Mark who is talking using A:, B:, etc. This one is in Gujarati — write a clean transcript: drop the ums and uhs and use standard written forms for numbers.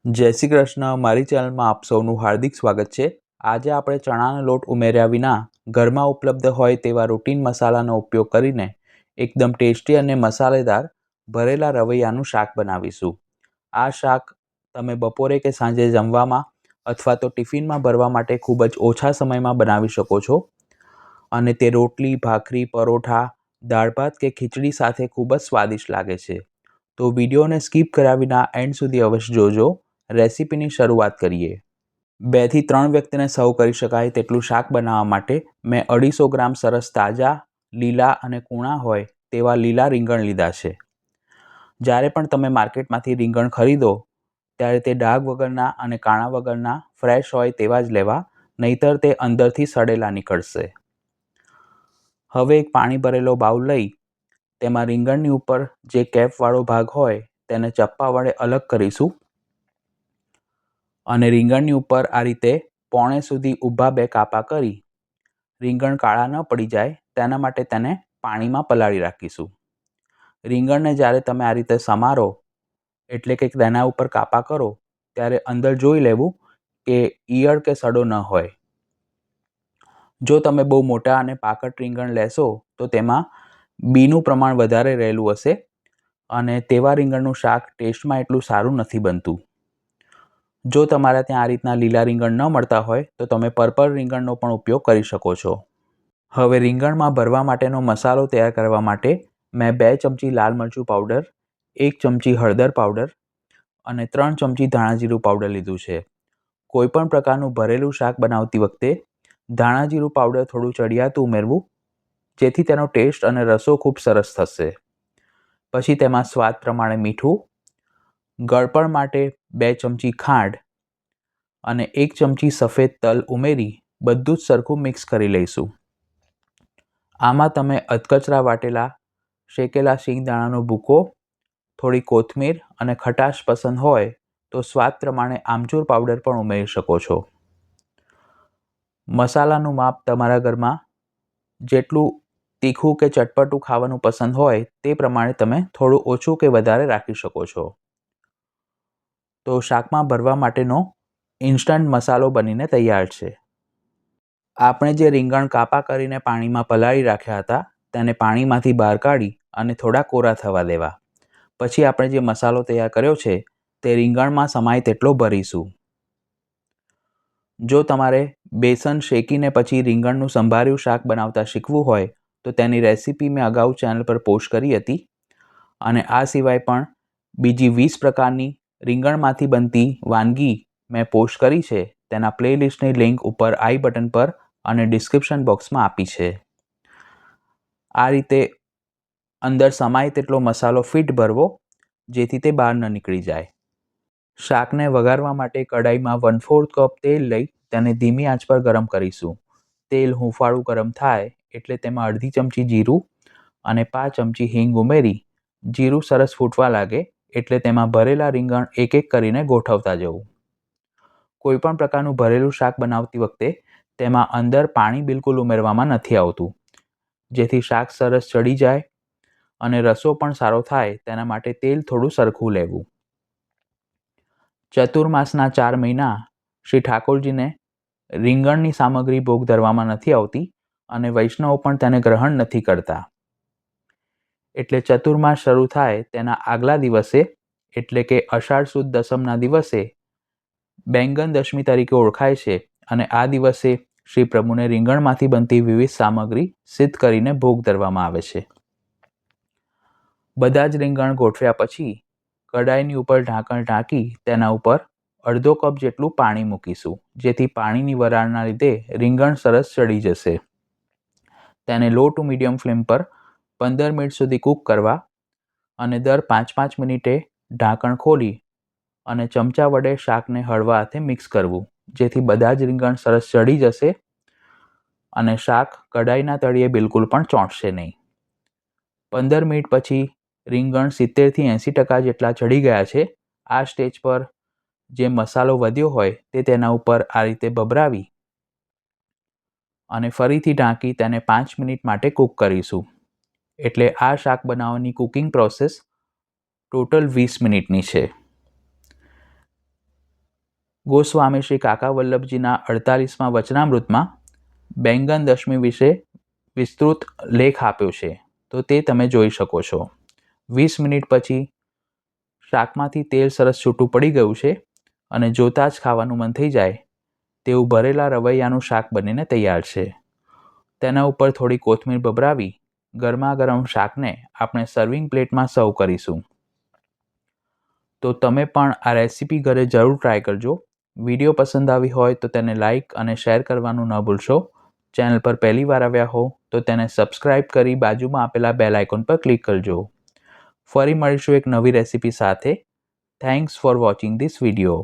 A: જય શ્રી કૃષ્ણ. મારી ચેનલમાં આપ સૌનું હાર્દિક સ્વાગત છે. આજે આપણે ચણાનો લોટ ઉમેર્યા વિના ઘરમાં ઉપલબ્ધ હોય તેવા રૂટીન મસાલાનો ઉપયોગ કરીને એકદમ ટેસ્ટી અને મસાલેદાર ભરેલા રવૈયાનું શાક બનાવીશું. આ શાક તમે બપોરે કે સાંજે જમવામાં અથવા તો ટિફિનમાં ભરવા માટે ખૂબ જ ઓછા સમયમાં બનાવી શકો છો અને તે રોટલી, ભાખરી, પરોઠા, દાળ ભાત કે ખીચડી સાથે ખૂબ જ સ્વાદિષ્ટ લાગે છે. તો વિડીયોને સ્કીપ કર્યા વિના એન્ડ સુધી અવશ્ય જોજો. રેસીપીની શરૂઆત કરીએ. 2 થી 3 વ્યક્તિને સર્વ કરી શકાય તેટલું શાક બનાવવા માટે મેં 250 ગ્રામ સરસ તાજા, લીલા અને કૂણા હોય તેવા લીલા રીંગણ લીધા છે. જ્યારે પણ તમે માર્કેટમાંથી રીંગણ ખરીદો ત્યારે તે ડાઘ વગરના અને કાણા વગરના ફ્રેશ હોય તેવા જ લેવા, નહીંતર તે અંદરથી સડેલા નીકળશે. હવે એક પાણી ભરેલો બાઉલ લઈ તેમાં રીંગણની ઉપર જે કેપવાળો ભાગ હોય તેને ચપ્પા વડે અલગ કરીશું અને રીંગણની ઉપર આ રીતે પોણે સુધી ઊભા 2 કાપા કરી રીંગણ કાળા ન પડી જાય તેના માટે તેને પાણીમાં પલાળી રાખીશું. રીંગણને જ્યારે તમે આ રીતે સમારો એટલે કે તેના ઉપર કાપા કરો ત્યારે અંદર જોઈ લેવું કે ઈયળ કે સડો ન હોય. જો તમે બહુ મોટા અને પાકટ રીંગણ લેશો તો તેમાં બીનું પ્રમાણ વધારે રહેલું હશે અને તેવા રીંગણનું શાક ટેસ્ટમાં એટલું સારું નથી બનતું. જો તમારા ત્યાં આ રીતના લીલા રીંગણ ન મળતા હોય તો તમે પર્પલ રીંગણનો પણ ઉપયોગ કરી શકો છો. હવે રીંગણમાં ભરવા માટેનો મસાલો તૈયાર કરવા માટે મેં 2 ચમચી લાલ મરચું પાવડર, 1 ચમચી હળદર પાવડર અને 3 ચમચી ધાણા જીરું પાવડર લીધું છે. કોઈપણ પ્રકારનું ભરેલું શાક બનાવતી વખતે ધાણા જીરું પાવડર થોડું ચડિયાતું ઉમેરવું, જેથી તેનો ટેસ્ટ અને રસો ખૂબ સરસ થશે. પછી તેમાં સ્વાદ પ્રમાણે મીઠું, ગળપણ માટે 2 ચમચી ખાંડ અને 1 ચમચી સફેદ તલ ઉમેરી બધું જ સરખું મિક્સ કરી લઈશું. આમાં તમે અધકચરા વાટેલા શેકેલા શિંગદાણાનો ભૂકો, થોડી કોથમીર અને ખટાશ પસંદ હોય તો સ્વાદ પ્રમાણે આમચૂર પાવડર પણ ઉમેરી શકો છો. મસાલાનું માપ તમારા ઘરમાં જેટલું તીખું કે ચટપટું ખાવાનું પસંદ હોય તે પ્રમાણે તમે થોડું ઓછું કે વધારે રાખી શકો છો. તો શાકમાં ભરવા માટેનો ઇન્સ્ટન્ટ મસાલો બનીને તૈયાર છે. આપણે જે રીંગણ કાપા કરીને પાણીમાં પલાળી રાખ્યા હતા તેને પાણીમાંથી બહાર કાઢી અને થોડા કોરા થવા દેવા. પછી આપણે જે મસાલો તૈયાર કર્યો છે તે રીંગણમાં સમાય તેટલો ભરીશું. જો તમારે બેસન શેકીને પછી રીંગણનું સંભાર્યું શાક બનાવતા શીખવું હોય તો તેની રેસીપી મેં અગાઉ ચેનલ પર પોસ્ટ કરી હતી અને આ સિવાય પણ બીજી 20 પ્રકારની રીંગણમાંથી બનતી વાનગી મેં પોસ્ટ કરી છે. તેના પ્લેલિસ્ટની લિંક ઉપર આઈ બટન પર અને ડિસ્ક્રિપ્શન બોક્સમાં આપી છે. આ રીતે અંદર સમાય તેટલો મસાલો ફિટ ભરવો જેથી તે બહાર ન નીકળી જાય. શાકને વઘારવા માટે કઢાઈમાં 1/4 કપ તેલ લઈ તેને ધીમી આંચ પર ગરમ કરીશું. તેલ હૂંફાળું ગરમ થાય એટલે તેમાં અડધી ચમચી જીરું અને 5 ચમચી હિંગ ઉમેરી જીરું સરસ ફૂટવા લાગે એટલે તેમાં ભરેલા રીંગણ એક એક કરીને ગોઠવતા જવું. કોઈપણ પ્રકારનું ભરેલું શાક બનાવતી વખતે તેમાં અંદર પાણી બિલકુલ ઉમેરવામાં નથી આવતું, જેથી શાક સરસ ચડી જાય અને રસો પણ સારો થાય તેના માટે તેલ થોડું સરખું લેવું. ચતુર્માસના 4 મહિના શ્રી ઠાકોરજીને રીંગણની સામગ્રી ભોગ ધરવામાં નથી આવતી અને વૈષ્ણવો પણ તેને ગ્રહણ નથી કરતા. એટલે ચતુર્માસ શરૂ થાય તેના આગલા દિવસે એટલે કે અષાઢ સુદ દસમના દિવસે બેંગન દશમી તરીકે ઓળખાય છે અને આ દિવસે શ્રી પ્રભુને રીંગણમાંથી બનતી વિવિધ સામગ્રી સિદ્ધ કરીને ભોગ ધરવામાં આવે છે. બધા જ રીંગણ ગોઠવ્યા પછી કઢાઈની ઉપર ઢાંકણ ઢાંકી તેના ઉપર અડધો કપ જેટલું પાણી મૂકીશું, જેથી પાણીની વરાળના લીધે રીંગણ સરસ ચડી જશે. તેને લો ટુ મીડિયમ ફ્લેમ પર 15 મિનિટ સુધી કૂક કરવા અને દર 5-5 મિનિટે ઢાંકણ ખોલી અને ચમચા વડે શાકને હળવા હાથે મિક્સ કરવું, જેથી બધા જ રીંગણ સરસ ચડી જશે અને શાક કઢાઈના તળિયે બિલકુલ પણ ચોંટશે નહીં. 15 મિનિટ પછી રીંગણ 70 થી 80% જેટલા ચડી ગયા છે. આ સ્ટેજ પર જે મસાલો વધ્યો હોય તે તેના ઉપર આ રીતે ભભરાવી અને ફરીથી ઢાંકી તેને 5 મિનિટ માટે કૂક કરીશું. એટલે આ શાક બનાવવાની કુકિંગ પ્રોસેસ ટોટલ 20 મિનિટની છે. ગોસ્વામી શ્રી કાકા વલ્લભજીના 48મા વચનામૃતમાં બેંગન દશમી વિશે વિસ્તૃત લેખ આપ્યો છે, તો તે તમે જોઈ શકો છો. 20 મિનિટ પછી શાકમાંથી તેલ સરસ છૂટું પડી ગયું છે અને જોતાં જ ખાવાનું મન થઈ જાય તેવું ભરેલા રવૈયાનું શાક બનીને તૈયાર છે. તેના ઉપર થોડી કોથમીર ભભરાવી ગરમાગરમ શાકને આપણે સર્વિંગ પ્લેટમાં સર્વ કરીશું. તો તમે પણ આ રેસીપી ઘરે જરૂર ટ્રાય કરજો. વિડીયો પસંદ આવી હોય તો તેને લાઇક અને શેર કરવાનું ન ભૂલશો. ચેનલ પર પહેલી વાર આવ્યા હો તો તેને સબસ્ક્રાઇબ કરી બાજુમાં આપેલા બેલ આઇકોન પર ક્લિક કરજો. ફરી મળીશું એક નવી રેસીપી સાથે. Thanks for watching this video.